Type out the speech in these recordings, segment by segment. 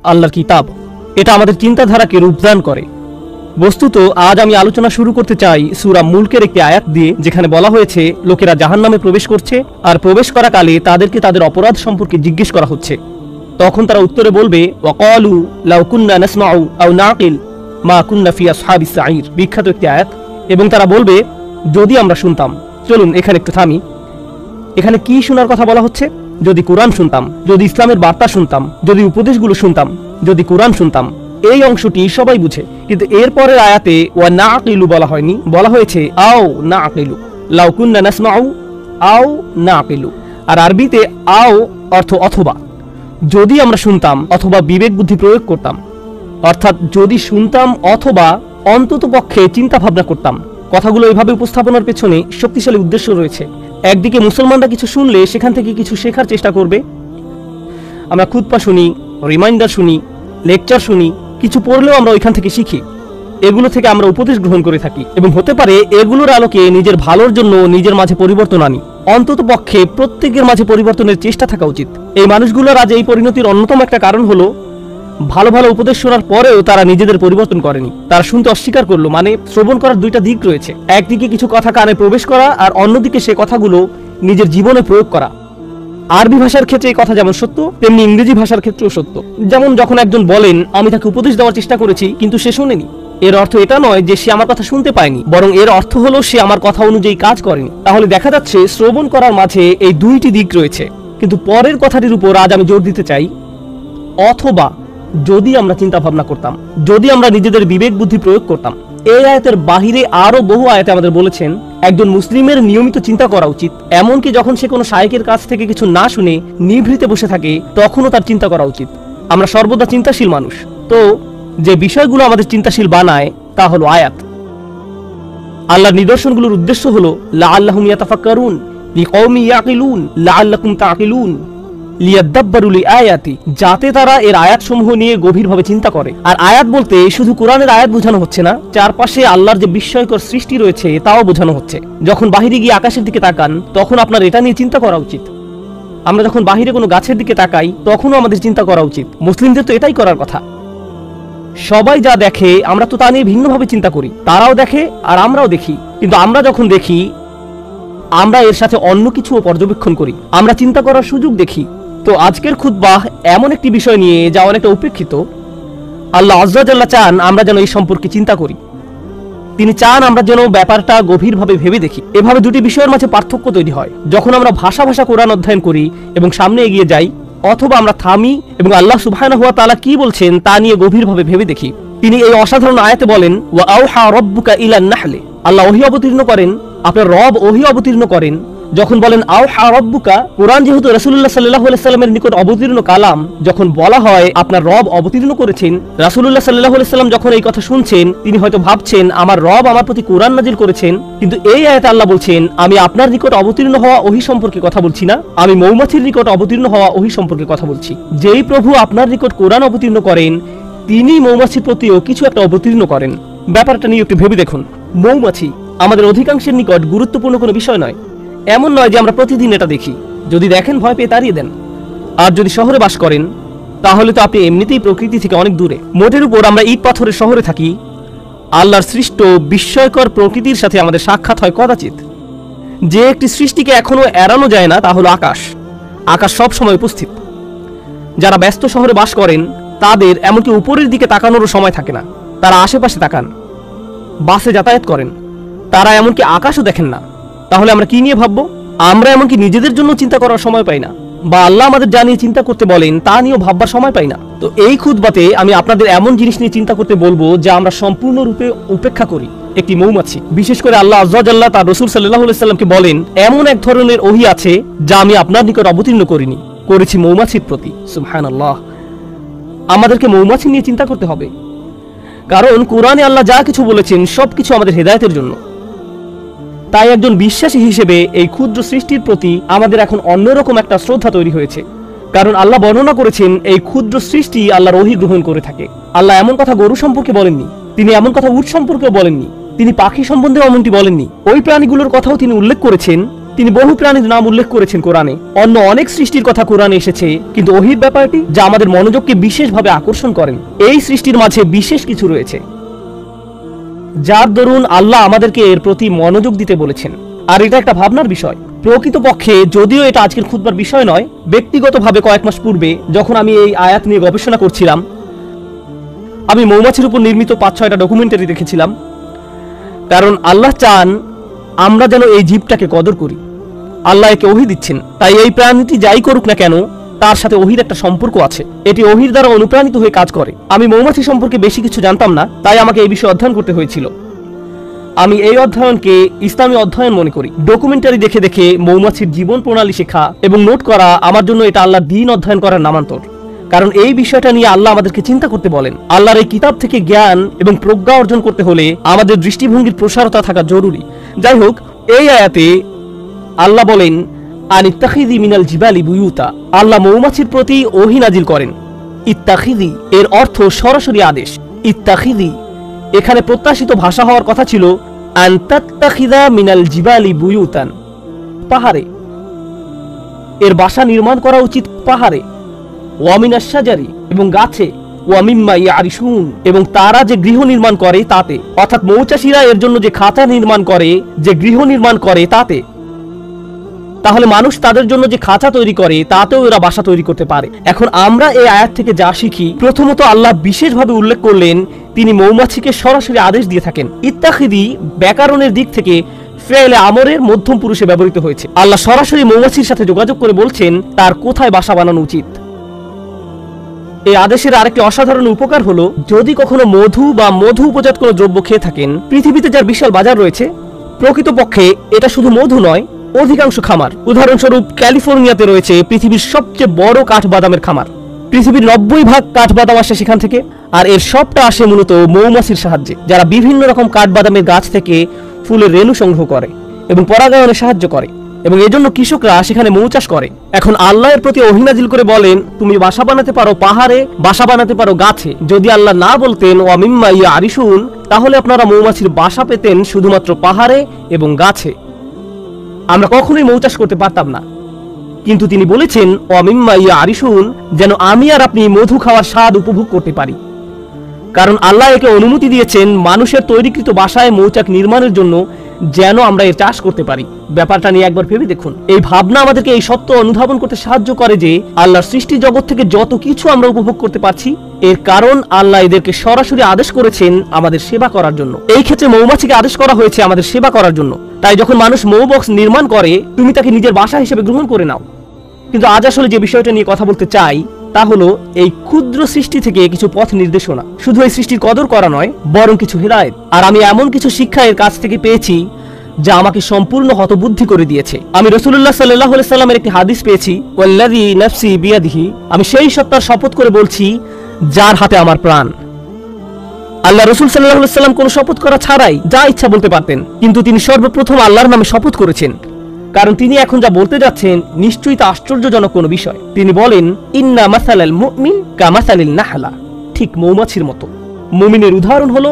আল্লাহর কিতাব। এটা আমাদের চিন্তাধারাকে রূপদান করে। বস্তুত আজ আমি আলোচনা শুরু করতে চাই সূরা মুলকের একটি আয়াত দিয়ে, যেখানে বলা হয়েছে লোকেরা জাহান্নামে প্রবেশ করছে, আর প্রবেশ করাকালে তাদেরকে তাদের অপরাধ সম্পর্কে জিজ্ঞেস করা হচ্ছে। তখন তারা উত্তরে বলবে, ওয়াকালু লাউ কুন্না নাসমাউ আও নাকিল মা কুন্না ফি আসহাবিস সাঈর, বিখ্যাত একটি আয়াত। এবং তারা বলবে, যদি আমরা শুনতাম। চলুন এখানে একটু থামি। এখানে কি শোনার কথা বলা হচ্ছে? যদি কোরআন শুনতাম, যদি ইসলামের বার্তা শুনতাম, যদি উপদেশগুলো শুনতাম, যদি কোরআন শুনতাম। এই অংশটি সবাই বুঝে, কিন্তু এরপরের আয়াতে ওয়া নাকিলু বলা হয়নি, বলা হয়েছে আও নাকিলু, লাউ কুন্না নাসমাউ আও নাকিলু। আর আরবিতে আও অর্থ অথবা, যদি আমরা শুনতাম অথবা বিবেক বুদ্ধি প্রয়োগ করতাম, অর্থাৎ যদি শুনতাম অথবা অন্তত পক্ষে চিন্তা ভাবনা করতাম। কথাগুলো এভাবে উপস্থাপনার পেছনে শক্তিশালী উদ্দেশ্য রয়েছে। একদিকে মুসলমানরা কিছু শুনলে সেখান থেকে কিছু শেখার চেষ্টা করবে। আমরা খুতবা শুনি, রিমাইন্ডার শুনি, লেকচার শুনি, কিছু পড়লেও আমরা ওইখান থেকে শিখি। এগুলো থেকে আমরা উপদেশ গ্রহণ করে থাকি, এবং হতে পারে এগুলোর আলোকে নিজের ভালোর জন্য নিজের মাঝে পরিবর্তন আনি। অন্তত পক্ষে প্রত্যেকের মাঝে পরিবর্তনের চেষ্টা থাকা উচিত। এই মানুষগুলোর আজ এই পরিণতির অন্যতম একটা কারণ হলো, ভালো ভালো উপদেশ শোনার পরেও তারা নিজেদের পরিবর্তন করেনি। তারা শুনতে অস্বীকার করলো। মানে শ্রবণ করার দুইটা দিক রয়েছে, একদিকে কিছু কথা কানে প্রবেশ করা, আর অন্যদিকে সে কথাগুলো নিজের জীবনে প্রয়োগ করা। আরবি ভাষার ক্ষেত্রে এই কথা যেমন সত্য, তেমনি ইংরেজি ভাষার ক্ষেত্রেও সত্য। যেমন যখন একজন বলেন, আমি তাকে উপদেশ দেওয়ার চেষ্টা করেছি কিন্তু সে শোনেনি, এর অর্থ এটা নয় যে সে আমার কথা শুনতে পায়নি, বরং এর অর্থ হলো সে আমার কথা অনুযায়ী কাজ করেনি। তাহলে দেখা যাচ্ছে শ্রবণ করার মাঝে এই দুইটি দিক রয়েছে। কিন্তু পরের কথাটির উপর আজ আমি জোর দিতে চাই, অথবা যদি আমরা চিন্তা ভাবনা করতাম, যদি আমরা নিজেদের বিবেক বুদ্ধি প্রয়োগ করতাম। এই আয়াতের বাহিরে আরো বহু আয়াতে আমাদের বলেছেন একজন মুসলিমের নিয়মিত চিন্তা করা উচিত। এমনকি যখন সে কোনো শায়েখের কাছ থেকে কিছু না শুনে নিভৃতে বসে থাকে, তখনও তার চিন্তা করা উচিত। আমরা সর্বদা চিন্তাশীল মানুষ। তো যে বিষয়গুলো আমাদের চিন্তাশীল বানায় তা হলো আয়াত। আল্লাহর নিদর্শনগুলোর উদ্দেশ্য হলো লাআল্লাহুম ইয়াতাফাক্কারুন লিকওমি ইয়াকিলুন লাআল্লাকুম তাকিলুন লিয়াদাব্বারু লিআয়াতি, যাতে তারা এর আয়াতসমূহ নিয়ে গভীরভাবে চিন্তা করে। আর আয়াত বলতে শুধু কোরআনের আয়াত বোঝানো হচ্ছে না, চারপাশে আল্লাহর যে বিস্ময়কর সৃষ্টি রয়েছে তাও বোঝানো হচ্ছে। যখন বাহিরে গিয়ে আকাশের দিকে তাকান, তখন আপনার এটা নিয়ে চিন্তা করা উচিত। আমরা যখন বাহিরে কোনো গাছের দিকে তাকাই, তখনও আমাদের চিন্তা করা উচিত। মুসলিমদের তো এটাই করার কথা। সবাই যা দেখে আমরা তো তা নিয়ে ভিন্নভাবে চিন্তা করি। তারাও দেখে আর আমরাও দেখি, কিন্তু আমরা যখন দেখি আমরা এর সাথে অন্য কিছুও পর্যবেক্ষণ করি, আমরা চিন্তা করার সুযোগ দেখি। তো আজকের খুতবাহ এমন একটি বিষয় নিয়ে যা অনেকটা উপেক্ষিত। আল্লাহ আযজা ওয়া জাল্লা চান আমরা যেন এই সম্পর্কে চিন্তা করি। তিনি চান আমরা যেন ব্যাপারটা গভীরভাবে ভেবে দেখি। এভাবে দুটি বিষয়ের মাঝে পার্থক্য তৈরি হয়, যখন আমরা ভাষা কোরআন অধ্যয়ন করি এবং সামনে এগিয়ে যাই, অথবা আমরা থামি এবং আল্লাহ সুবহানাহু ওয়া তাআলা কি বলছেন তা নিয়ে গভীরভাবে ভেবে দেখি। তিনি এই অসাধারণ আয়াতে বলেন, ওয়া আওহা রাব্বুকা ইলান নাহলি, আল্লাহ ওহী অবতীর্ণ করেন, আপনার রব ওহী অবতীর্ণ করেন। যখন বলেন আওহা রাব্বুকা, কোরআন যেহেতু রাসূলুল্লাহ সাল্লাল্লাহু আলাইহি সাল্লামের নিকট অবতীর্ণ কালাম, যখন বলা হয় আপনার রব অবতীর্ণ করেছেন, রাসূলুল্লাহ সাল্লাল্লাহু আলাইহি সাল্লাম যখন এই কথা শুনছেন, তিনি হয়তো ভাবছেন আমার রব আমার প্রতি কোরআন নাজিল করেছেন। কিন্তু এই আয়াতে আল্লাহ বলছেন, আমি আপনার নিকট অবতীর্ণ হওয়া ওহী সম্পর্কে কথা বলছি না, আমি মৌমাছির নিকট অবতীর্ণ হওয়া ওহী সম্পর্কে কথা বলছি। যেই প্রভু আপনার নিকট কোরআন অবতীর্ণ করেন, তিনি মৌমাছির প্রতিও কিছু একটা অবতীর্ণ করেন। ব্যাপারটা নিয়ে একটু ভেবে দেখুন। মৌমাছি আমাদের অধিকাংশের নিকট গুরুত্বপূর্ণ কোনো বিষয় নয়। এমন নয় যে আমরা প্রতিদিন এটা দেখি। যদি দেখেন ভয় পেয়ে তাড়িয়ে দেন। আর যদি শহরে বাস করেন, তাহলে তো আপনি এমনিতেই প্রকৃতি থেকে অনেক দূরে। মোটের উপর আমরা ইট পাথরের শহরে থাকি। আল্লাহর সৃষ্ট বিস্ময়কর প্রকৃতির সাথে আমাদের সাক্ষাৎ হয় কদাচিৎ। যে একটি সৃষ্টিকে এখনো এড়ানো যায় না তা হলো আকাশ। আকাশ সব সময় উপস্থিত। যারা ব্যস্ত শহরে বাস করেন তাদের এমনকি উপরের দিকে তাকানোরও সময় থাকে না। তারা আশেপাশে তাকান, বাসে যাতায়াত করেন, তারা এমনকি আকাশও দেখেন না। তাহলে আমরা কি নিয়ে ভাববো? আমরা এমনকি নিজেদের জন্য চিন্তা করার সময় পাই না, বা আল্লাহ আমাদের যা নিয়ে চিন্তা করতে বলেন তা নিয়েও ভাববার সময় পাই না। তো এই খুতবাতে আমি আপনাদের এমন জিনিস নিয়ে চিন্তা করতে বলবো যা আমরা সম্পূর্ণরূপে উপেক্ষা করি। একটি মৌমাছি, বিশেষ করে আল্লাহ আযজা ওয়া জাল্লা তার রাসূল সাল্লাল্লাহু আলাইহি সাল্লামকে বলেন, এমন এক ধরনের ওহী আছে যা আমি আপনার নিকট অবতীর্ণ করিনি, করেছি মৌমাছির প্রতি। সুবহানাল্লাহ। আমাদেরকে মৌমাছি নিয়ে চিন্তা করতে হবে, কারণ কোরআনে আল্লাহ যা কিছু বলেছেন সবকিছু আমাদের হেদায়েতের জন্য। তাই একজন বিশ্বাসী হিসেবে এই ক্ষুদ্র সৃষ্টির প্রতি আমাদের এখন অন্যরকম একটা শ্রদ্ধা তৈরি হয়েছে, কারণ আল্লাহ বর্ণনা করেছেন এই ক্ষুদ্র সৃষ্টি আল্লাহর ওহী গ্রহণ করে থাকে। আল্লাহ এমন কথা গরু সম্পর্কে বলেননি, তিনি এমন কথা উট সম্পর্কেও বলেননি, তিনি পাখি সম্বন্ধেও এমনটি বলেননি। ওই প্রাণীগুলোর কথাও তিনি উল্লেখ করেছেন তিনি বহু প্রাণীর নাম উল্লেখ করেছেন কোরআনে। অন্য অনেক সৃষ্টির কথা কোরআনে এসেছে, কিন্তু ওহীর ব্যাপারটি যা আমাদের মনোযোগকে বিশেষভাবে আকর্ষণ করেন, এই সৃষ্টির মাঝে বিশেষ কিছু রয়েছে যার দরুন আল্লাহ আমাদেরকে এর প্রতি মনোযোগ দিতে বলেছেন। আর এটা একটা ভাবনার বিষয়। প্রকৃতপক্ষে যদিও এটা আজকের খুতবার বিষয় নয়, ব্যক্তিগতভাবে কয়েক মাস পূর্বে যখন আমি এই আয়াত নিয়ে গবেষণা করছিলাম, আমি মৌমাছির উপর নির্মিত 5-6টা ডকুমেন্টারি দেখেছিলাম। কারণ আল্লাহ চান আমরা যেন এই জীবটাকে কদর করি। আল্লাহ একে ওহী দিচ্ছেন, তাই এই প্রাণীটি যাই করুক না কেন তার সাথে ওহীর একটা সম্পর্ক আছে। এটি ওহীর দ্বারা অনুপ্রাণিত হয়ে কাজ করে। আমি মৌমাছি সম্পর্কে বেশি কিছু জানতাম না, তাই আমাকে এই বিষয়ে অধ্যয়ন করতে হয়েছিল। আমি এই অধ্যয়নকে ইসলামী অধ্যয়ন মনে করি। ডকুমেন্টারি দেখে দেখে মৌমাছির জীবন প্রণালী শেখা এবং নোট করা আমার জন্য এটা আল্লাহর দ্বীন অধ্যয়ন করার নামান্তর। কারণ এই বিষয়টা নিয়ে আল্লাহ আমাদেরকে চিন্তা করতে বলেন। আল্লাহর এই কিতাব থেকে জ্ঞান এবং প্রজ্ঞা অর্জন করতে হলে আমাদের দৃষ্টিভঙ্গির প্রসারতা থাকা জরুরি। যাই হোক, এই আয়াতে আল্লাহ বলেন আনিত্তাখিযি মিনাল জিবালি বুয়ুতা। আল্লাহ মৌমাছির প্রতি ওহী নাজিল করেন। ইত্তাখিযি এর অর্থ সরাসরি আদেশ। ইত্তাখিযি এখানে প্রত্যাশিত ভাষা হওয়ার কথা ছিল আনতাত্তাখিযা মিনাল জিবালি বুয়ুতান, পাহাড়ে। এর বাসা নির্মাণ করা উচিত পাহাড়ে। ওয়া মিনাশ শাজারি এবং গাছে। ওয়া মিম্মা ইয়ারিশুন এবং তারা যে গৃহ নির্মাণ করে তাতে, অর্থাৎ মৌচাষীরা এর জন্য যে খাঁচা নির্মাণ করে, যে গৃহ নির্মাণ করে তাতে। তাহলে মানুষ তাদের জন্য যে খাঁচা তৈরি করে তাতেও এরা বাসা তৈরি করতে পারে। এখন আমরা এই আয়াত থেকে যা শিখি, প্রথমত আল্লাহ বিশেষভাবে উল্লেখ করলেন তিনি মৌমাছিকে সরাসরি আদেশ দিয়ে থাকেন। ইত্তাখিযি ব্যাকরণের দিক থেকে ফেলে আমরের মধ্যম পুরুষে ব্যবহৃত হয়েছে। আল্লাহ সরাসরি মৌমাছির সাথে যোগাযোগ করে বলছেন তার কোথায় বাসা বানানো উচিত। এই আদেশের আরেকটি অসাধারণ উপকার হলো, যদি কখনো মধু বা মধু উপজাত কোনো দ্রব্য খেয়ে থাকেন, পৃথিবীতে যার বিশাল বাজার রয়েছে, প্রকৃতপক্ষে এটা শুধু মধু নয়, অধিকাংশ খামার, উদাহরণস্বরূপ ক্যালিফোর্নিয়াতে রয়েছে পৃথিবীর সবচেয়ে বড় কাঠবাদামের খামার। পৃথিবীর 90% কাঠবাদাম আসে সেখান থেকে, আর এর সবটা আসে মূলত মৌমাছির সাহায্যে, যারা বিভিন্ন রকম কাঠবাদামের গাছ থেকে ফুলের রেণু সংগ্রহ করে এবং পরাগায়নে সাহায্য করে, এবং এজন্য কৃষকরা সেখানে মৌ চাষ করে। এখন আল্লাহর প্রতি ওহী নাজিল করে বলেন তুমি বাসা বানাতে পারো পাহাড়ে, বাসা বানাতে পারো গাছে। যদি আল্লাহ না বলতেন ওয়া মিম্মা ইয়ারিশুন, তাহলে আপনারা মৌমাছির বাসা পেতেন শুধুমাত্র পাহাড়ে এবং গাছে। আমরা কখনোই মৌ চাষ করতে পারতাম না। কিন্তু তিনি বলেছেন ওয়া মিম্মা ইয়ারিশুন, যেন আমি আর আপনি মধু খাওয়ার স্বাদ উপভোগ করতে পারি। কারণ আল্লাহ একে অনুমতি দিয়েছেন মানুষের তৈরিকৃত বাসায় মৌচাক নির্মাণের জন্য, যেন আমরা এর চাষ করতে পারি। ব্যাপারটা নিয়ে একবার ভেবে দেখুন। এই ভাবনা আমাদেরকে এই সত্য অনুধাবন করতে সাহায্য করে যে আল্লাহর সৃষ্টি জগৎ থেকে যত কিছু আমরা উপভোগ করতে পারছি, এর কারণ আল্লাহ এদেরকে সরাসরি আদেশ করেছেন আমাদের সেবা করার জন্য। এই ক্ষেত্রে মৌমাছিকে আদেশ করা হয়েছে আমাদের সেবা করার জন্য। তাই যখন মানুষ মৌ বক্স নির্মাণ করে, তুমি তাকে নিজের বাসা হিসেবে গ্রহণ করে নাও। কিন্তু আজ আসলে যে বিষয়টা নিয়ে কথা বলতে চাই তা হলো এই ক্ষুদ্র সৃষ্টি থেকে কিছু পথ নির্দেশনা। শুধু এই সৃষ্টির কদর করা নয়, বরং কিছু হিদায়াত। আর আমি এমন কিছু শিক্ষা এর কাছ থেকে পেয়েছি যা আমাকে সম্পূর্ণ হতবুদ্ধি করে দিয়েছে। আমি রাসূলুল্লাহ সাল্লাল্লাহু আলাইহি সাল্লামের একটি হাদিস পেয়েছি, ওয়াল্লাযী নাফসি বিয়াদিহি, আমি সেই সত্তার শপথ করে বলছি যার হাতে আমার প্রাণ। আল্লাহ রাসূল সাল্লাল্লাহু আলাইহি সাল্লাম কোনো শপথ করা ছাড়াই যা ইচ্ছা বলতে পারতেন, কিন্তু তিনি সর্বপ্রথম আল্লাহর নামে শপথ করেছেন। কারণ তিনি এখন যা বলতে যাচ্ছেন নিশ্চয়ই তা আশ্চর্যজনক কোনো বিষয়। তিনি বলেন ইন্না মাসালাল মুমিন কামাসালিন নাহলা, ঠিক মৌমাছির মতো। মুমিনের উদাহরণ হলো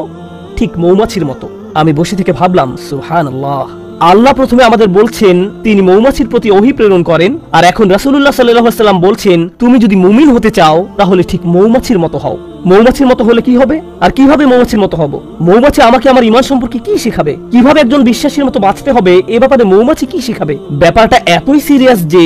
ঠিক মৌমাছির মতো। আমি বসে থেকে ভাবলাম সুবহানাল্লাহ, আল্লাহ প্রথমে আমাদের বলছেন তিনি মৌমাছির প্রতি ওহী প্রেরণ করেন, আর এখন রাসূলুল্লাহ সাল্লাল্লাহু আলাইহি সাল্লাম বলছেন তুমি যদি মুমিন হতে চাও তাহলে ঠিক মৌমাছির মতো হও। মৌমাছির মতো হলে কি হবে, আর কিভাবে মৌমাছির মতো হব? মৌমাছি আমাকে আমার ঈমান সম্পর্কে কি শেখাবে? কিভাবে একজন বিশ্বাসীর মতো বাঁচতে হবে এ ব্যাপারে মৌমাছি কি শেখাবে? ব্যাপারটা এতই সিরিয়াস যে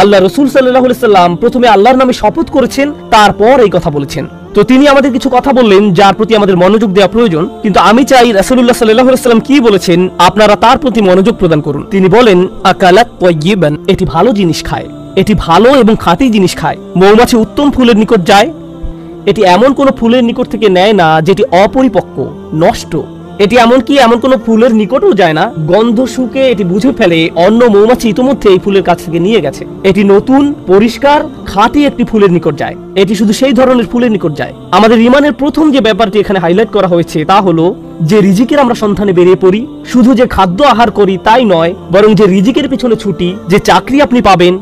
আল্লাহ রাসূল সাল্লাল্লাহু আলাইহি সাল্লাম প্রথমে আল্লাহর নামে শপথ করেছেন, তারপর এই কথা বলেছেন। তো তিনি আমাদের কিছু কথা বললেন যার প্রতি আমাদের মনোযোগ দেওয়া প্রয়োজন। কিন্তু আমি চাই রাসূলুল্লাহ সাল্লাল্লাহু আলাইহি সাল্লাম কি বলেছেন আপনারা তার প্রতি মনোযোগ প্রদান করুন। তিনি বলেন আকালাত তাইয়িবান, এটি ভালো জিনিস খায়, এটি ভালো এবং খাঁটি জিনিস খায়। মৌমাছি উত্তম ফুলের নিকট যায়, এটি এমন কোন ফুলের নিকট থেকে নেয় না যেটি অপরিপক্ক, নষ্ট। এটি এমন কোন ফুলের নিকটও যায় না, গন্ধ শুকে এটি বুঝে ফেলে অন্য মৌমাছি ইতিমধ্যে এই ফুলের কাছ থেকে নিয়ে গেছে। এটি নতুন, পরিষ্কার, খাঁটি একটি ফুলের নিকট যায়। এটি শুধু সেই ধরনের ফুলের নিকট যায়। আমাদের ঈমানের প্রথম যে ব্যাপারটি এখানে হাইলাইট করা হয়েছে তা হলো যে রিজিকের আমরা সন্ধানে বেরিয়ে পড়ি। শুধু যে খাদ্য আহার করি তাই নয়, বরং যে রিজিকের পিছনে ছুটি, যে চাকরি আপনি পাবেন,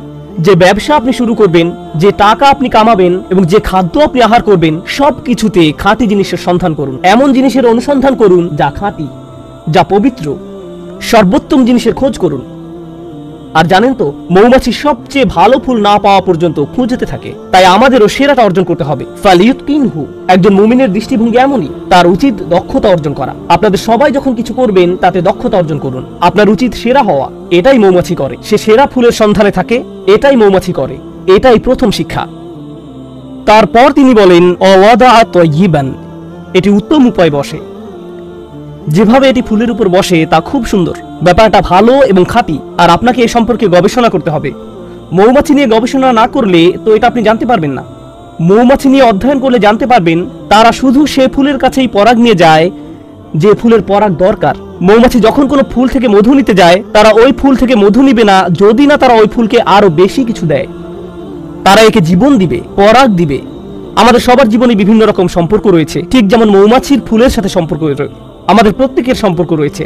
যে ব্যবসা আপনি শুরু করবেন, যে টাকা আপনি কামাবেন এবং যে খাদ্য আপনি আহার করবেন, সবকিছুতে খাঁটি জিনিসের সন্ধান করুন। এমন জিনিসের অনুসন্ধান করুন যা খাঁটি, যা পবিত্র। সর্বোত্তম জিনিসের খোঁজ করুন। আর জানেন তো, মৌমাছি সবচেয়ে ভালো ফুল না পাওয়া পর্যন্ত খুঁজতে থাকে। তাই আমাদেরও সেরাটা অর্জন করতে হবে। ফালিয়ুতকিনহু, একজন মুমিনের দৃষ্টিভঙ্গি এমনই, তার উচিত দক্ষতা অর্জন করা। আপনাদের সবাই যখন কিছু করবেন তাতে দক্ষতা অর্জন করুন। আপনার উচিত সেরা হওয়া। এটাই মৌমাছি করে, সে সেরা ফুলের সন্ধানে থাকে। এটাই মৌমাছি করে, এটাই প্রথম শিক্ষা। তারপর তিনি বলেন অওয়াদা তয়্যিবান, এটি উত্তম উপায় বসে। যেভাবে এটি ফুলের উপর বসে তা খুব সুন্দর, ব্যাপারটা ভালো এবং খাঁটি। আর আপনাকে এ সম্পর্কে গবেষণা করতে হবে। মৌমাছি নিয়ে গবেষণা না করলে তো এটা আপনি জানতে পারবেন না। মৌমাছি নিয়ে অধ্যয়ন করলে জানতে পারবেন তারা শুধু সে ফুলের কাছেই পরাগ নিয়ে যায় যে ফুলের পরাগ দরকার। মৌমাছি যখন কোনো ফুল থেকে মধু নিতে যায়, তারা ওই ফুল থেকে মধু নিবে না যদি না তারা ওই ফুলকে আরো বেশি কিছু দেয়। তারা একে জীবন দিবে, পরাগ দিবে। আমাদের সবার জীবনে বিভিন্ন রকম সম্পর্ক রয়েছে, ঠিক যেমন মৌমাছির ফুলের সাথে সম্পর্ক রয়েছে। আমাদের প্রত্যেকের সম্পর্ক রয়েছে।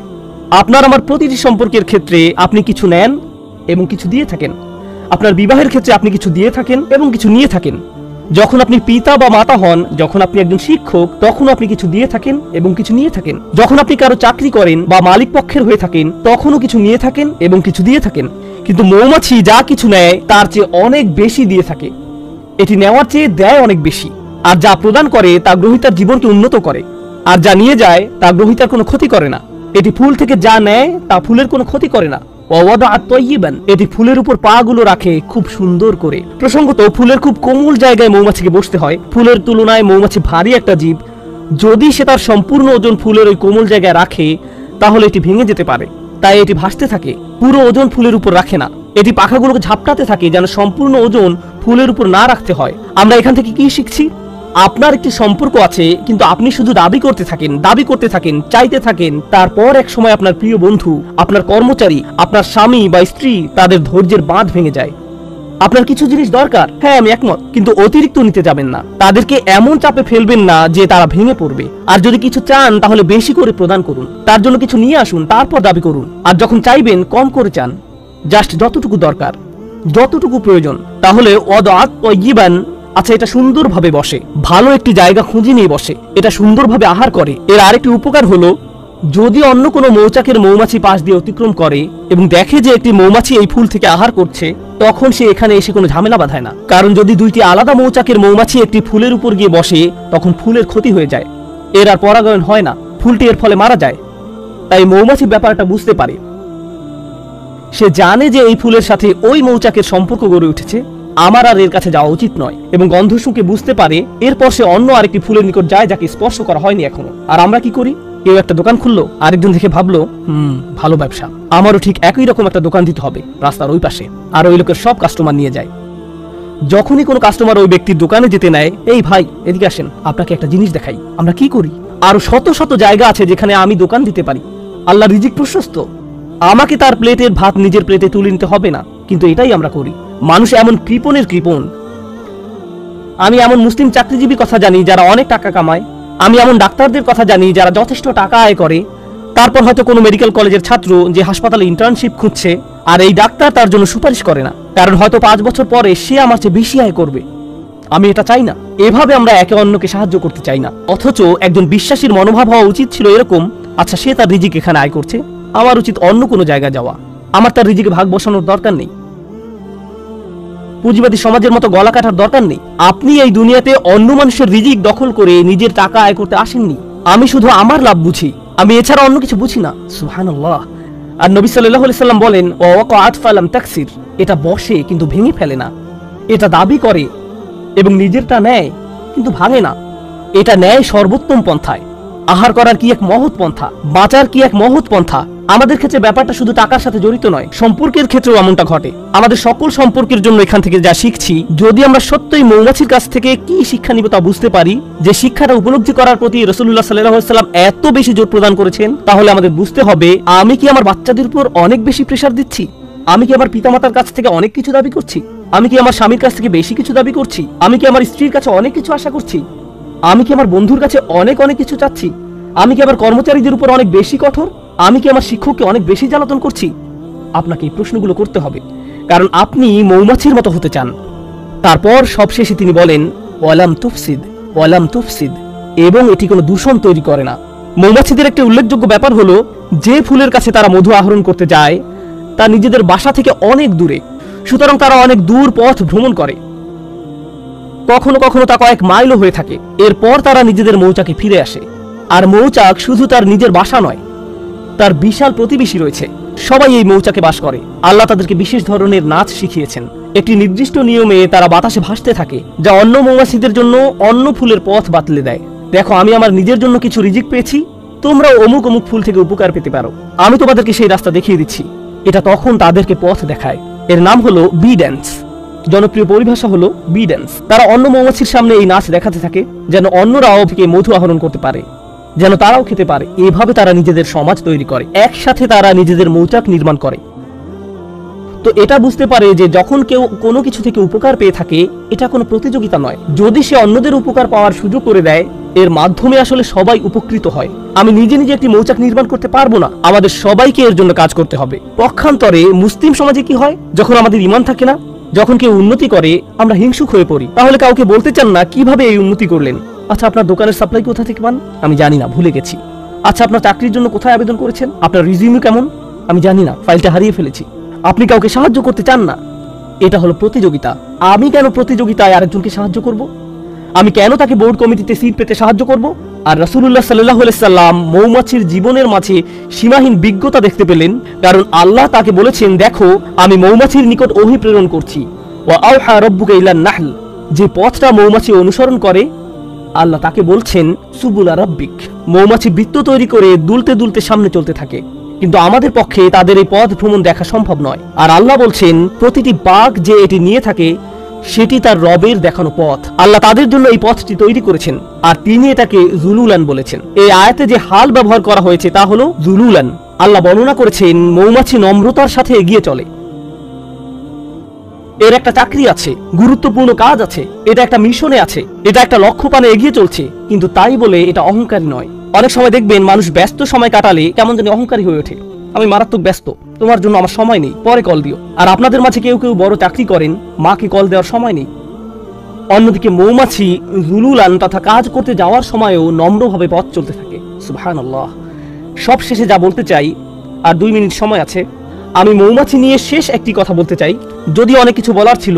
আপনার আমার প্রতিটি সম্পর্কের ক্ষেত্রে আপনি কিছু নেন এবং কিছু দিয়ে থাকেন। আপনার বিবাহের ক্ষেত্রে আপনি কিছু দিয়ে থাকেন এবং কিছু নিয়ে থাকেন। যখন আপনি পিতা বা মাতা হন, যখন আপনি একজন শিক্ষক, তখন আপনি কিছু দিয়ে থাকেন এবং কিছু নিয়ে থাকেন। যখন আপনি কারো চাকরি করেন বা মালিক পক্ষের হয়ে থাকেন, তখনও কিছু নিয়ে থাকেন এবং কিছু দিয়ে থাকেন। কিন্তু মৌমাছি যা কিছু নেয় তার চেয়ে অনেক বেশি দিয়ে থাকে। এটি নেওয়ার চেয়ে দেয় অনেক বেশি। আর যা প্রদান করে তা গ্রহীতার জীবনকে উন্নত করে, আর যা নিয়ে যায় তা গ্রহীতার কোনো ক্ষতি করে না। এটি ফুল থেকে যা নেয় তা ফুলের কোনো ক্ষতি করে না। এটি ফুলের উপর পা গুলো রাখে খুব সুন্দর করে। প্রসঙ্গত, ফুলের খুব কোমল জায়গায় মৌমাছিকে বসতে হয়। ফুলের তুলনায় মৌমাছি ভারী একটা জীব। যদি সে তার সম্পূর্ণ ওজন ফুলের ওই কোমল জায়গায় রাখে, তাহলে এটি ভেঙে যেতে পারে। তাই এটি ভাসতে থাকে, পুরো ওজন ফুলের উপর রাখে না। এটি পাখাগুলোকে ঝাপটাতে থাকে যেন সম্পূর্ণ ওজন ফুলের উপর না রাখতে হয়। আমরা এখান থেকে কি শিখছি? আপনার একটি সম্পর্ক আছে, কিন্তু আপনি শুধু দাবি করতে থাকেন, চাইতে থাকেন। তারপর এক সময় আপনার প্রিয় বন্ধু, আপনার কর্মচারী, আপনার স্বামী বা স্ত্রী, তাদের ধৈর্যের বাঁধ ভেঙে যায়। আপনার কিছু জিনিস দরকার, হ্যাঁ আমি একমত, কিন্তু অতিরিক্ত নিতে যাবেন না। তাদেরকে এমন চাপে ফেলবেন না যে তারা ভেঙে পড়বে। আর যদি কিছু চান তাহলে বেশি করে প্রদান করুন। তার জন্য কিছু নিয়ে আসুন, তারপর দাবি করুন। আর যখন চাইবেন কম করে চান, জাস্ট যতটুকু দরকার, যতটুকু প্রয়োজন। তাহলে ওয়াদাত তয়্যিবান, আচ্ছা এটা সুন্দরভাবে বসে, ভালো একটি জায়গা খুঁজে নিয়ে বসে, এটা সুন্দরভাবে আহার করে। এর আরেকটি উপকার হলো, যদি অন্য কোনো মৌচাকের মৌমাছি পাশ দিয়ে অতিক্রম করে এবং দেখে যে একটি মৌমাছি এই ফুল থেকে আহার করছে, তখন সে এখানে এসে কোনো ঝামেলা বাঁধায় না। কারণ যদি দুইটি আলাদা মৌচাকের মৌমাছি একটি ফুলের উপর গিয়ে বসে, তখন ফুলের ক্ষতি হয়ে যায়, এর আর পরাগায়ন হয় না, ফুলটি এর ফলে মারা যায়। তাই মৌমাছি ব্যাপারটা বুঝতে পারে। সে জানে যে এই ফুলের সাথে ওই মৌচাকের সম্পর্ক গড়ে উঠেছে, আমার আর এর কাছে যাওয়া উচিত নয়। এবং গন্ধ শুঁকে বুঝতে পারে। এরপর সে অন্য আরেকটি ফুলের নিকট যায় যাকে স্পর্শ করা হয়নি এখনো। আর আমরা কি করি? কেউ একটা দোকান খুললো, আরেকজন দেখে ভাবলো ভালো ব্যবসা, আমারও ঠিক একই রকম একটা দোকান দিতে হবে রাস্তার ওই পাশে। আর ওই লোকের সব কাস্টমার নিয়ে যায়। যখনই কোনো কাস্টমার ওই ব্যক্তির দোকানে যেতে নেয়, এই ভাই এদিকে আসেন, আপনাকে একটা জিনিস দেখাই। আমরা কি করি? আরো শত শত জায়গা আছে যেখানে আমি দোকান দিতে পারি। আল্লাহ রিজিক প্রশস্ত, আমাকে তার প্লেটের ভাত নিজের প্লেটে তুলে নিতে হবে না। কিন্তু এটাই আমরা করি। মানুষ এমন কৃপণের কৃপণ। আমি এমন মুসলিম চাকরিজীবীর কথা জানি যারা অনেক টাকা কামায়। আমি এমন ডাক্তারদের কথা জানি যারা যথেষ্ট টাকা আয় করে। তারপর হয়তো কোনো মেডিকেল কলেজের ছাত্র যে হাসপাতালে ইন্টার্নশিপ খুঁজছে, আর এই ডাক্তার তার জন্য সুপারিশ করে না, কারণ হয়তো 5 বছর পরে সে আমার চেয়ে বেশি আয় করবে। আমি এটা চাই না। এভাবে আমরা একে অন্যকে সাহায্য করতে চাই না। অথচ একজন বিশ্বাসীর মনোভাব হওয়া উচিত ছিল এরকম, আচ্ছা সে তার রিজিক এখানে আয় করছে, আমার উচিত অন্য কোনো জায়গায় যাওয়া। আমার তার রিজিকে ভাগ বসানোর দরকার নেই। পুঁজিবাদী সমাজের মতো গলা কাটার দরকার নেই। আপনি এই দুনিয়াতে অন্য মানুষের রিজিক দখল করে নিজের টাকা আয় করতে আসেননি। আমি শুধু আমার লাভ বুঝি, আমি এছাড়া অন্য কিছু বুঝি না। সুবহানাল্লাহ। আর নবী সাল্লাল্লাহু আলাইহি সাল্লাম বলেন, ওয়াকাআত ফালাম তাকসির, এটা বসে কিন্তু ভেঙে ফেলে না। এটা দাবি করে এবং নিজেরটা নেয় কিন্তু ভাঙে না। এটা নেয় সর্বোত্তম পন্থায়। আহার করার কি এক মহৎ পন্থা, বাঁচার কি এক মহৎ পন্থা। আমাদের ক্ষেত্রে ব্যাপারটা শুধু টাকার সাথে জড়িত নয়, সম্পর্কের ক্ষেত্রেও এমনটা ঘটে। আমাদের সকল সম্পর্কের জন্য এখান থেকে যা শিখছি, যদি আমরা সত্যই মৌমাছির কাছ থেকে কি শিক্ষা নিব তা বুঝতে পারি, যে শিক্ষাটা উপলব্ধি করার প্রতি রাসূলুল্লাহ সাল্লাল্লাহু আলাইহি ওয়াসাল্লাম এত বেশি জোর প্রদান করেছেন, তাহলে আমাদের বুঝতে হবে, আমি কি আমার বাচ্চাদের উপর অনেক বেশি প্রেসার দিচ্ছি? আমি কি আমার পিতামাতার কাছ থেকে অনেক কিছু দাবি করছি? আমি কি আমার স্বামীর কাছ থেকে বেশি কিছু দাবি করছি? আমি কি আমার স্ত্রীর কাছে অনেক কিছু আশা করছি? আমি কি আমার বন্ধুর কাছে অনেক কিছু চাচ্ছি? আমি কি আমার কর্মচারীদের উপর অনেক বেশি কঠোর? আমি কি আমার শিক্ষককে অনেক বেশি জ্বালাতন করছি? আপনাকে এই প্রশ্নগুলো করতে হবে, কারণ আপনি মৌমাছির মতো হতে চান। তারপর সবশেষে তিনি বলেন, ওয়ালাম তুফসিদ, এবং এটি কোনো দূষণ তৈরি করে না। মৌমাছিদের একটি উল্লেখযোগ্য ব্যাপার হলো, যে ফুলের কাছে তারা মধু আহরণ করতে যায়, তা নিজেদের বাসা থেকে অনেক দূরে, সুতরাং তারা অনেক দূর পথ ভ্রমণ করে, কখনো কখনো তা কয়েক মাইলও হয়ে থাকে। এরপর তারা নিজেদের মৌচাকে ফিরে আসে। আর মৌচাক শুধু তার নিজের বাসা নয়, তার বিশাল প্রতিবেশী রয়েছে, সবাই এই মৌচাকে বাস করে। আল্লাহ তাদেরকে বিশেষ ধরনের নাচ শিখিয়েছেন। একটি নির্দিষ্ট নিয়মে তারা বাতাসে ভাসতে থাকে, যা অন্য মৌমাছিদের জন্য অন্য ফুলের পথ বাতলে দেয়। দেখো, আমি আমার নিজের জন্য কিছু রিজিক পেয়েছি, তোমরাও অমুক অমুক ফুল থেকে উপকার পেতে পারো। আমি তোমাদেরকে সেই রাস্তা দেখিয়ে দিচ্ছি। এটা তখন তাদেরকে পথ দেখায়। এর নাম হলো বি ড্যান্স। জনপ্রিয় পরিভাষা হলো বি ড্যান্স। তারা অন্য মৌমাছির সামনে এই নাচ দেখাতে থাকে, যেন অন্যরাও থেকে মধু আহরণ করতে পারে, যেন তারাও খেতে পারে। এভাবে তারা নিজেদের সমাজ তৈরি করে, একসাথে তারা নিজেদের মৌচাক নির্মাণ করে। তো এটা বুঝতে পারে যে যখন কেউ কোনো কিছু থেকে উপকার পেয়ে থাকে, এটা কোনো প্রতিযোগিতা নয়। যদি সে অন্যদের উপকার পাওয়ার সুযোগ করে দেয়, এর মাধ্যমে আসলে সবাই উপকৃত হয়। আমি নিজে নিজে একটি মৌচাক নির্মাণ করতে পারবো না, আমাদের সবাইকে এর জন্য কাজ করতে হবে। পক্ষান্তরে মুসলিম সমাজে কি হয়, যখন আমাদের ঈমান থাকে না, যখন কেউ উন্নতি করে, আমরা হিংসুক হয়ে পড়ি। তাহলে কাউকে বলতে চান না কিভাবে এই উন্নতি করলেন। আচ্ছা, আপনার দোকানের সাপ্লাই কোথা থেকে পান? আমি জানি না, ভুলে গেছি। আচ্ছা, আপনার চাকরির জন্য কোথায় আবেদন করেছেন? আপনার রিজিউমি কেমন? আমি জানি না, ফাইলটা হারিয়ে ফেলেছি। আপনি কাউকে সাহায্য করতে চান না। এটা হলো প্রতিযোগিতা। আমি কেন প্রতিযোগিতায় আরেকজনকে সাহায্য করব? আমি কেন তাকে বোর্ড কমিটিতে সিট পেতে সাহায্য করব? আর রাসূলুল্লাহ সাল্লাল্লাহু আলাইহি সাল্লাম মৌমাছির জীবনের মাঝে সীমাহীন বিজ্ঞতা দেখতে পেলেন, কারণ আল্লাহ তাকে বলেছেন, দেখো আমি মৌমাছির নিকট ওহী প্রেরণ করছি। ওয়া আওহা রাব্বুকা ইলান নাহল, যে পথটা মৌমাছি অনুসরণ করে, আল্লাহ তাকে বলছেন সুবুলা রাব্বিক। মৌমাছি বৃত্ত তৈরি করে দুলতে দুলতে সামনে চলতে থাকে, কিন্তু আমাদের পক্ষে তাদের এই পথ ভ্রমণ দেখা সম্ভব নয়। আর আল্লাহ বলছেন, প্রতিটি বাঘ যে এটি নিয়ে থাকে, সেটি তার রবের দেখানো পথ। আল্লাহ তাদের জন্য এই পথটি তৈরি করেছেন, আর তিনি এটাকে জুলুলান বলেছেন। এই আয়াতে যে হাল ব্যবহার করা হয়েছে তা হলো জুলুলান। আল্লাহ বর্ণনা করেছেন, মৌমাছি নম্রতার সাথে এগিয়ে চলে, এর একটা চাকরি আছে, গুরুত্বপূর্ণ কাজ আছে, এটা একটা মিশনে আছে, এটা একটা লক্ষ্য পানে এগিয়ে চলছে, কিন্তু তাই বলে এটা অহংকারী নয়। অনেক সময় দেখবেন মানুষ ব্যস্ত সময় কাটালে কেমন যেন অহংকারী হয়ে ওঠে। আমি মারাত্মক ব্যস্ত, তোমার জন্য আমার সময় নেই, পরে কল দিও। আর আপনাদের মাঝে কেউ কেউ বড় চাকরি করেন, মাকে কল দেওয়ার সময় নেই। অন্যদিকে মৌমাছি জুলুলান তথা কাজ করতে যাওয়ার সময়ও নম্রভাবে পথ চলতে থাকে। সুবহানাল্লাহ। সব শেষে যা বলতে চাই, আর 2 মিনিট সময় আছে, আমি মৌমাছি নিয়ে শেষ একটি কথা বলতে চাই। যদি অনেক কিছু বলার ছিল,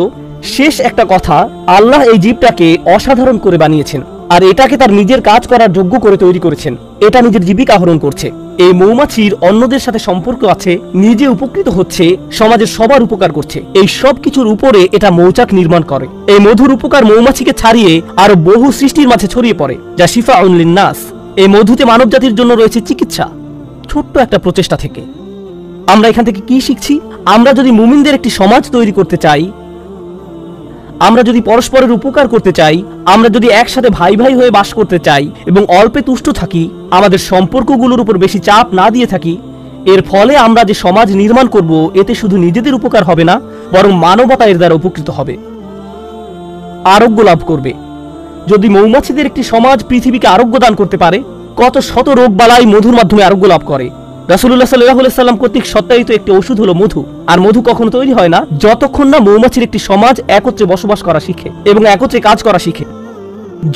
শেষ একটা কথা, আল্লাহ এই জীবটাকে অসাধারণ করে বানিয়েছেন, আর এটাকে তার নিজের কাজ করার যোগ্য করে তৈরি করেছেন। এটা নিজের জীবিকা আহরণ করছে। এই মৌমাছির অন্যদের সাথে সম্পর্ক আছে, নিজে উপকৃত হচ্ছে, সমাজের সবার উপকার করছে। এই সব কিছুর উপরে এটা মৌচাক নির্মাণ করে। এই মধুর উপকার মৌমাছিকে ছাড়িয়ে আরো বহু সৃষ্টির মাঝে ছড়িয়ে পড়ে, যা শিফাউন লিন্নাস। এই মধুতে মানব জাতির জন্য রয়েছে চিকিৎসা। ছোট্ট একটা প্রচেষ্টা থেকে আমরা এখান থেকে কি শিখছি? আমরা যদি মুমিনদের একটি সমাজ তৈরি করতে চাই, আমরা যদি পরস্পরের উপকার করতে চাই, আমরা যদি একসাথে ভাই ভাই হয়ে বাস করতে চাই এবং অল্পে তুষ্ট থাকি, আমাদের সম্পর্কগুলোর উপর বেশি চাপ না দিয়ে থাকি, এর ফলে আমরা যে সমাজ নির্মাণ করব, এতে শুধু নিজেদের উপকার হবে না, বরং মানবতা এর দ্বারা উপকৃত হবে, আরোগ্য লাভ করবে। যদি মৌমাছিদের একটি সমাজ পৃথিবীকে আরোগ্য দান করতে পারে, কত শত রোগ বালাই মধুর মাধ্যমে আরোগ্য লাভ করে। রাসূলুল্লাহ সাল্লাল্লাহু আলাইহি সাল্লাম কর্তৃক সত্যায়িত একটি ওষুধ হলো মধু। আর মধু কখনো তৈরি হয় না যতক্ষণ না মৌমাছির একটি সমাজ একত্রে বসবাস করা শিখে এবং একত্রে কাজ করা শিখে।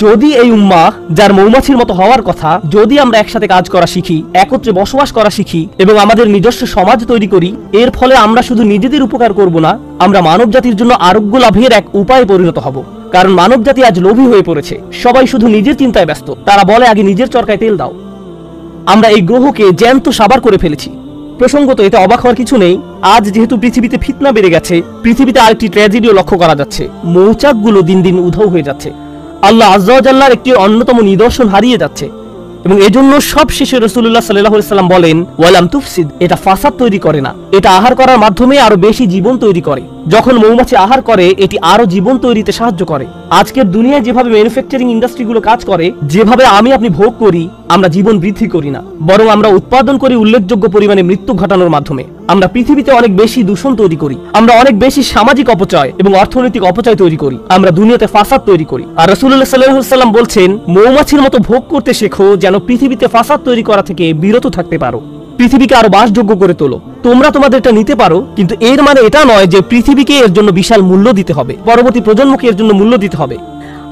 যদি এই উম্মাহ, যার মৌমাছির মতো হওয়ার কথা, যদি আমরা একসাথে কাজ করা শিখি, একত্রে বসবাস করা শিখি এবং আমাদের নিজস্ব সমাজ তৈরি করি, এর ফলে আমরা শুধু নিজেদের উপকার করব না, আমরা মানব জাতির জন্য আরোগ্য লাভের এক উপায়ে পরিণত হব। কারণ মানব জাতি আজ লোভী হয়ে পড়েছে, সবাই শুধু নিজের চিন্তায় ব্যস্ত। তারা বলে, আগে নিজের চরকায় তেল দাও। আমরা এই গ্রহকে জ্যান্ত সাবার করে ফেলেছি। প্রসঙ্গত, এতে অবাক হওয়ার কিছু নেই। আজ যেহেতু পৃথিবীতে ফিতনা বেড়ে গেছে, পৃথিবীতে আরেকটি ট্র্যাজেডিও লক্ষ্য করা যাচ্ছে। মৌচাকগুলো দিন দিন উধাও হয়ে যাচ্ছে। আল্লাহ আযজা ওয়া জাল্লার একটি অন্যতম নিদর্শন হারিয়ে যাচ্ছে, এবং এজন্য সব শেষে রাসূলুল্লাহ সাল্লাল্লাহু আলাইহি সাল্লাম বলেন, ওয়ালাম তুফসিদ, এটা ফাসাদ তৈরি করে না, এটা আহার করার মাধ্যমে আরো বেশি জীবন তৈরি করে। যখন মৌমাছি আহার করে, এটি আরো জীবন তৈরিতে সাহায্য করে। আজকের দুনিয়ায় যেভাবে ম্যানুফ্যাকচারিং ইন্ডাস্ট্রিগুলো কাজ করে, যেভাবে আমি আপনি ভোগ করি, আমরা জীবন বৃদ্ধি করি না, বরং আমরা উৎপাদন করি উল্লেখযোগ্য পরিমাণে মৃত্যু ঘটানোর মাধ্যমে। আমরা পৃথিবীতে অনেক বেশি দূষণ তৈরি করি, আমরা অনেক বেশি সামাজিক অপচয় এবং অর্থনৈতিক অপচয় তৈরি করি, আমরা দুনিয়াতে ফাসাদ তৈরি করি। আর রাসূলুল্লাহ সাল্লাল্লাহু আলাইহি সাল্লাম বলছেন, মৌমাছির মতো ভোগ করতে শেখো, যেন পৃথিবীতে ফাসাদ তৈরি করা থেকে বিরত থাকতে পারো, পৃথিবীকে আরো বাসযোগ্য করে তোলো। তোমরা তোমাদেরটা নিতে পারো, কিন্তু এর মানে এটা নয় যে পৃথিবীকে এর জন্য বিশাল মূল্য দিতে হবে, পরবর্তী প্রজন্মকে এর জন্য মূল্য দিতে হবে।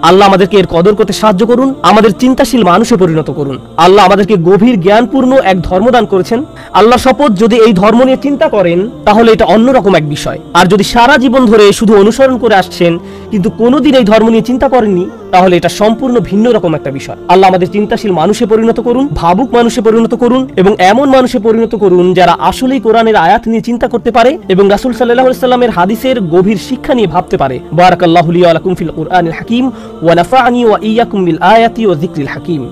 আল্লাহ আমাদেরকে এর কদর করতে সাহায্য করুন, আমাদের চিন্তাশীল মানুষে পরিণত করুন। আল্লাহ আমাদেরকে গভীর জ্ঞানপূর্ণ এক ধর্ম দান করেছেন। আল্লাহর শপথ, যদি এই ধর্ম নিয়ে চিন্তা করেন তাহলে এটা অন্যরকম এক বিষয়। আর যদি সারা জীবন ধরে শুধু অনুসরণ করে আসছেন কিন্তু কোনোদিন এই ধর্ম নিয়ে চিন্তা করেননি, তাহলে এটা সম্পূর্ণ ভিন্ন রকম একটা বিষয়। আল্লাহ আমাদের চিন্তাশীল মানুষে পরিণত করুন, ভাবুক মানুষে পরিণত করুন, এবং এমন মানুষে পরিণত করুন যারা আসলেই কোরআনের আয়াত নিয়ে চিন্তা করতে পারে এবং রাসূল সাল্লাল্লাহু আলাইহি ওয়াসাল্লামের হাদিসের গভীর শিক্ষা নিয়ে ভাবতে পারে। বারাকাল্লাহু লি ওয়া লাকুম ফিল কুরআনিল হাকীম ওয়া নাফা'নি ওয়া ইয়্যাকুম বিল আয়াতি ওয়া যিকরিল হাকীম।